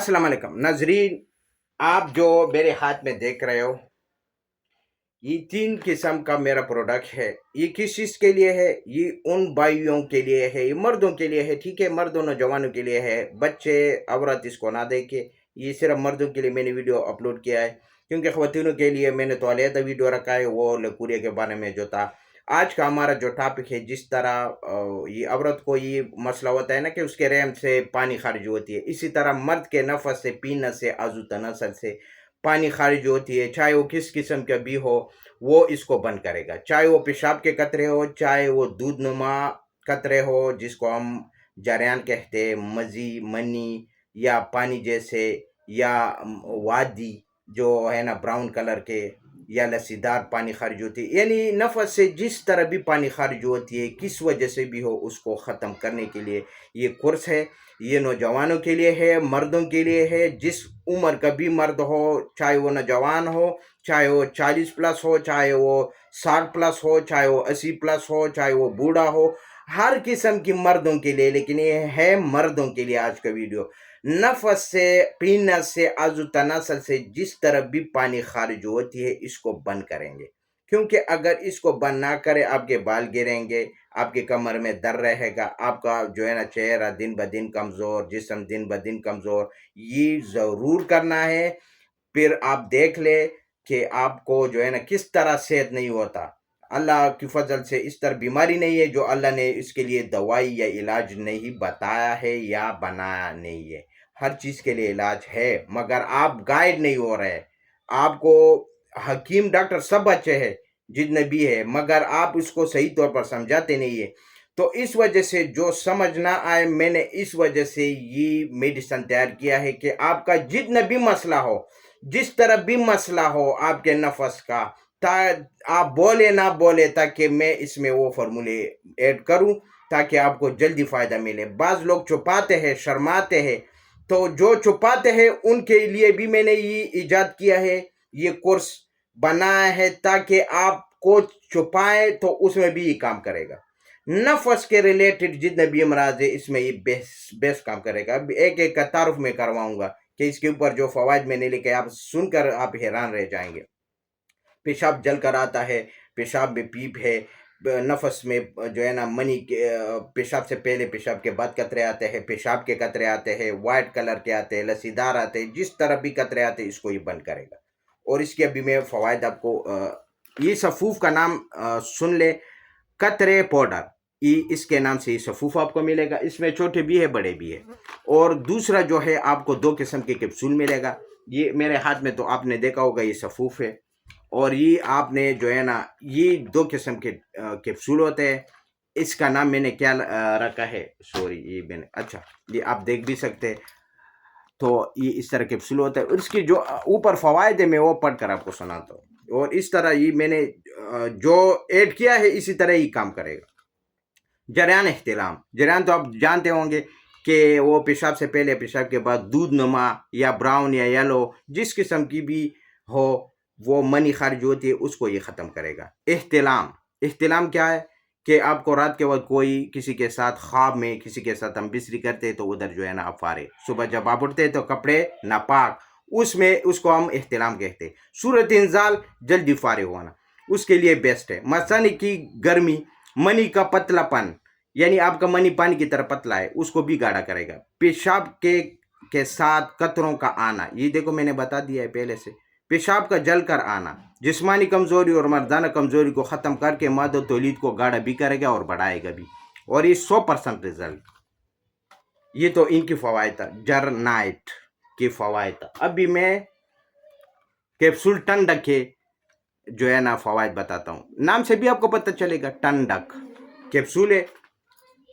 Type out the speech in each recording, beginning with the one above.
السلام علیکم ناظرین، آپ جو میرے ہاتھ میں دیکھ رہے ہو یہ 3 قسم کا میرا پروڈکٹ ہے۔ یہ کس چیز کے لیے ہے؟ یہ ان بھائیوں کے لیے ہے، یہ مردوں کے لیے ہے، ٹھیک ہے، مردوں نوجوانوں کے لیے ہے، بچے عورت اس کو نہ دیکھے۔ یہ صرف مردوں کے لیے میں نے ویڈیو اپلوڈ کیا ہے، کیونکہ خواتینوں کے لیے میں نے تو علیحدہ ویڈیو رکھا ہے، وہ لکوریا کے بارے میں جو تھا۔ آج کا ہمارا جو ٹاپک ہے، جس طرح یہ عورت کو یہ مسئلہ ہوتا ہے نا کہ اس کے رحم سے پانی خارج ہوتی ہے، اسی طرح مرد کے نفس سے، پینے سے، عضو تناسل سے پانی خارج ہوتی ہے، چاہے وہ کس قسم کا بھی ہو، وہ اس کو بند کرے گا۔ چاہے وہ پیشاب کے قطرے ہو، چاہے وہ دودھ نما قطرے ہو جس کو ہم جریان کہتے ہیں، مزی، منی یا پانی جیسے، یا وادی جو ہے نا براؤن کلر کے، یا لسی دار پانی خارج ہوتی ہے، یعنی نفس سے جس طرح بھی پانی خارج ہوتی ہے، کس وجہ سے بھی ہو، اس کو ختم کرنے کے لیے یہ کورس ہے۔ یہ نوجوانوں کے لیے ہے، مردوں کے لیے ہے، جس عمر کا بھی مرد ہو، چاہے وہ نوجوان ہو، چاہے وہ 40+ ہو، چاہے وہ 60+ ہو، چاہے وہ 80+ ہو، چاہے وہ بوڑھا ہو، ہر قسم کی مردوں کے لیے، لیکن یہ ہے مردوں کے لیے آج کا ویڈیو۔ نفس سے، پینے سے، عضو تناسل سے جس طرح بھی پانی خارج ہوتی ہے، اس کو بند کریں گے، کیونکہ اگر اس کو بند نہ کرے آپ کے بال گریں گے، آپ کے کمر میں درد رہے گا، آپ کا جو ہے نا چہرہ دن بدن کمزور، جسم دن بدن کمزور۔ یہ ضرور کرنا ہے، پھر آپ دیکھ لے کہ آپ کو جو ہے نا کس طرح صحت نہیں ہوتا۔ اللہ کی فضل سے اس طرح بیماری نہیں ہے جو اللہ نے اس کے لیے دوائی یا علاج نہیں بتایا ہے یا بنایا نہیں ہے۔ ہر چیز کے لیے علاج ہے، مگر آپ گائیڈ نہیں ہو رہے۔ آپ کو حکیم ڈاکٹر سب اچھے ہیں جتنے بھی ہے، مگر آپ اس کو صحیح طور پر سمجھاتے نہیں ہے۔ تو اس وجہ سے جو سمجھ نہ آئے، میں نے اس وجہ سے یہ میڈیسن تیار کیا ہے کہ آپ کا جتنا بھی مسئلہ ہو، جس طرح بھی مسئلہ ہو آپ کے نفس کا، آپ بولے نہ بولے، تاکہ میں اس میں وہ فارمولے ایڈ کروں تاکہ آپ کو جلدی فائدہ ملے۔ بعض لوگ چھپاتے ہیں، شرماتے ہیں، تو جو چھپاتے ہیں ان کے لیے بھی میں نے یہ ایجاد کیا ہے، یہ کورس بنایا ہے تاکہ آپ کو چھپائے تو اس میں بھی یہ کام کرے گا۔ نفس کے ریلیٹڈ جتنے بھی امراض ہے اس میں یہ بیسٹ کام کرے گا۔ اب ایک ایک کا تعارف میں کرواؤں گا کہ اس کے اوپر جو فوائد میں نے لکھے آپ سن کر آپ حیران رہ جائیں گے۔ پیشاب جل کر آتا ہے، پیشاب میں پیپ ہے، نفس میں جو ہے نا منی، پیشاب سے پہلے، پیشاب کے بعد قطرے آتے ہیں، پیشاب کے قطرے آتے ہیں، وائٹ کلر کے آتے ہیں، لسی دار آتے ہیں، جس طرح بھی قطرے آتے ہیں اس کو یہ بند کرے گا۔ اور اس کے ابھی میں فوائد آپ کو، یہ سفوف کا نام سن لے، قطرے پاؤڈر، یہ اس کے نام سے یہ سفوف آپ کو ملے گا۔ اس میں چھوٹے بھی ہے، بڑے بھی ہے۔ اور دوسرا جو ہے آپ کو 2 قسم کے کیپسول ملے گا۔ یہ میرے ہاتھ میں تو آپ نے دیکھا ہوگا یہ سفوف ہے، اور یہ آپ نے جو ہے نا یہ 2 قسم کے کیپسول ہوتے ہیں۔ اس کا نام میں نے کیا رکھا ہے، سوری، یہ میں نے، اچھا یہ آپ دیکھ بھی سکتے ہیں۔ تو یہ اس طرح کیپسول ہوتا ہے، اور اس کی جو اوپر فوائد ہے میں وہ پڑھ کر آپ کو سناتا ہوں۔ اور اس طرح یہ میں نے جو ایڈ کیا ہے اسی طرح ہی کام کرے گا۔ جریان احتلام، جریان تو آپ جانتے ہوں گے کہ وہ پیشاب سے پہلے، پیشاب کے بعد دودھ نما یا براؤن یا یلو جس قسم کی بھی ہو، وہ منی خارج ہوتی ہے، اس کو یہ ختم کرے گا۔ احتلام، احتلام کیا ہے کہ آپ کو رات کے وقت کوئی کسی کے ساتھ خواب میں کسی کے ساتھ ہم بستری کرتے تو ادھر جو ہے نا آپ فارے، صبح جب آپ اٹھتے تو کپڑے ناپاک، اس میں اس کو ہم احتلام کہتے ہیں۔ صورت انزال، جلدی فارغ ہونا، اس کے لیے بیسٹ ہے۔ مثانی کی گرمی، منی کا پتلا پن، یعنی آپ کا منی پانی کی طرح پتلا ہے، اس کو بھی گاڑھا کرے گا۔ پیشاب کے ساتھ قطروں کا آنا، یہ دیکھو میں نے بتا دیا ہے پہلے سے۔ پیشاب کا جل کر آنا، جسمانی کمزوری اور مردانہ کمزوری کو ختم کر کے مادہ تولید کو گاڑھا بھی کرے گا اور بڑھائے گا بھی، اور یہ 100% رزلٹ۔ یہ تو ان کی فوائد تھا، جرنائٹ کی فوائد تھا۔ ابھی میں کیپسول ٹنڈک کے جو ہے نا فوائد بتاتا ہوں۔ نام سے بھی آپ کو پتہ چلے گا، ٹنڈک کیپسول ہے،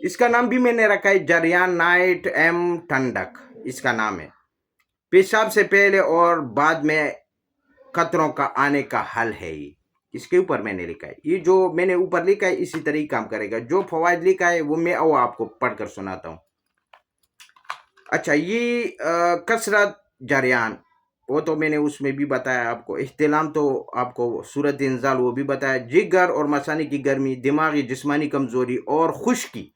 اس کا نام بھی میں نے رکھا ہے جریان نائٹ ایم ٹنڈک، اس کا نام ہے۔ پیشاب سے پہلے اور بعد میں قطروں کا آنے کا حل ہے یہ، اس کے اوپر میں نے لکھا ہے۔ یہ جو میں نے اوپر لکھا ہے اسی طرح کام کرے گا۔ جو فوائد لکھا ہے وہ میں آپ کو پڑھ کر سناتا ہوں۔ اچھا، یہ کثرت جریان، وہ تو میں نے اس میں بھی بتایا آپ کو۔ احتلام تو آپ کو، صورت انزال وہ بھی بتایا۔ جگر اور مثانی کی گرمی، دماغی جسمانی کمزوری اور خشکی،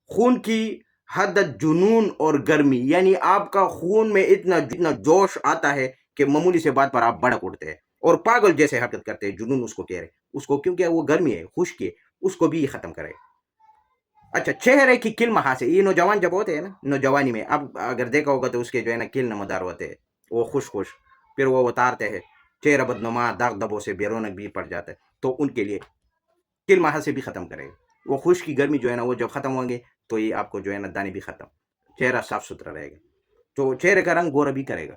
خون کی حدت جنون اور گرمی، یعنی آپ کا خون میں اتنا جوش آتا ہے کہ معمولی سے بات پر آپ بڑک اٹھتے ہیں اور پاگل جیسے حرکت کرتے ہیں. جنون اس کو کہہ رہے اس کو، کیونکہ وہ گرمی ہے، خشکی ہے، اس کو بھی ختم کرے. اچھا، چہرے کی کل محاسے، یہ نوجوان جب ہوتے ہیں نا نوجوانی میں، اب اگر دیکھا ہوگا تو اس کے جو ہے نا کل نمودار ہوتے ہیں، وہ خوش پھر وہ اتارتے ہیں، چہرہ بدنما داغ دبوں سے بے رونق بھی پڑ جاتا ہے. تو ان کے لیے کل محاسے بھی ختم کرے گا. وہ خوش کی گرمی جو ہے نا وہ جب ختم ہوں گے تو یہ آپ کو جو ہے نا دانے بھی ختم، چہرہ صاف ستھرا رہے گا، تو چہرے کا رنگ گورا بھی کرے گا.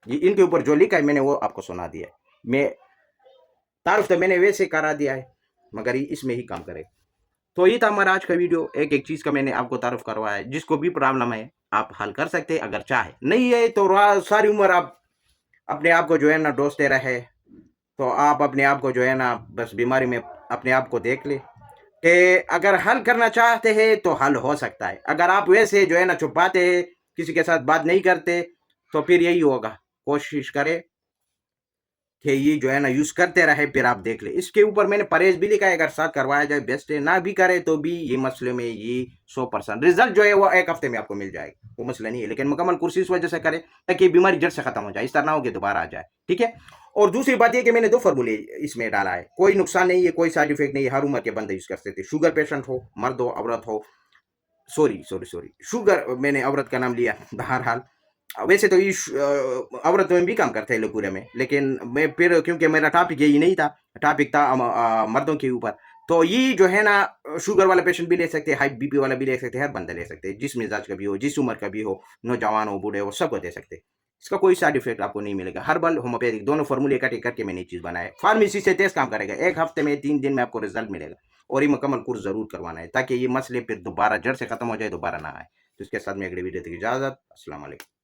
یہ ان کے اوپر جو لکھا ہے میں نے وہ آپ کو سنا دیا ہے. میں تعارف تو میں نے ویسے کرا دیا ہے، مگر یہ اس میں ہی کام کرے. تو یہ تھا ہمارا آج کا ویڈیو. ایک چیز کا میں نے آپ کو تعارف کروایا ہے. جس کو بھی پرابلم ہے آپ حل کر سکتے ہیں اگر چاہے، نہیں ہے تو ساری عمر آپ اپنے آپ کو جو ہے نا ڈوستے رہے، تو آپ اپنے آپ کو جو ہے نا بس بیماری میں اپنے آپ کو دیکھ لے کہ اگر حل کرنا چاہتے ہیں تو حل ہو سکتا ہے. اگر آپ ویسے جو ہے نا چھپاتے ہیں، کسی کے ساتھ بات نہیں کرتے، تو پھر یہی ہوگا. کوشش کرے کہ یہ جو ہے نا یوز کرتے رہے، پھر آپ دیکھ لیں. اس کے اوپر میں نے پرہیز بھی لکھا ہے، اگر ساتھ کروایا جائے بیسٹ ہے، نہ بھی کرے تو بھی یہ مسئلے میں یہ 100% رزلٹ جو ہے وہ ایک ہفتے میں آپ کو مل جائے گا. وہ مسئلہ نہیں ہے، لیکن مکمل کورس اس وجہ سے کرے تاکہ یہ بیماری جڑ سے ختم ہو جائے، اس طرح نہ ہو کہ دوبارہ آ جائے. ٹھیک ہے. اور دوسری بات یہ کہ میں نے 2 فارمولے اس میں ڈالا ہے. کوئی نقصان نہیں ہے، کوئی سائڈ افیکٹ نہیں ہے، ہر عمر کے بندے یوز کر سکتے. شوگر پیشنٹ ہو، مرد ہو، عورت ہو، سوری شوگر میں نے عورت کا نام لیا. بہرحال ویسے تو یہ عورت میں بھی کام کرتے ہیں لپورے میں، لیکن میں پھر کیونکہ میرا ٹاپک یہی نہیں تھا، ٹاپک تھا مردوں کے اوپر، تو یہ جو ہے نا شوگر والا پیشنٹ بھی لے سکتے، ہائی بی پی والا بھی لے سکتے، ہر بندہ لے سکتے، جس مزاج کا بھی ہو، جس عمر کا بھی ہو، نوجوان ہو، بوڑھے ہو، سب کو دے سکتے. اس کا کوئی سائڈ افیکٹ آپ کو نہیں ملے گا. ہربل ہومیوپیتھک دونوں فارمولے اکٹھے کر کے میں نے چیز بنایا ہے. فارمیسی سے تیز کام کرے گا. ایک ہفتے میں 3 دن میں آپ کو رزلٹ ملے گا. اور یہ مکمل کورس ضرور کروانا ہے تاکہ یہ مسئلے پھر دوبارہ جڑ سے ختم ہو جائے، دوبارہ نہ آئے. تو اس کے ساتھ میں اگلے ویڈیو تک اجازت. السلام علیکم.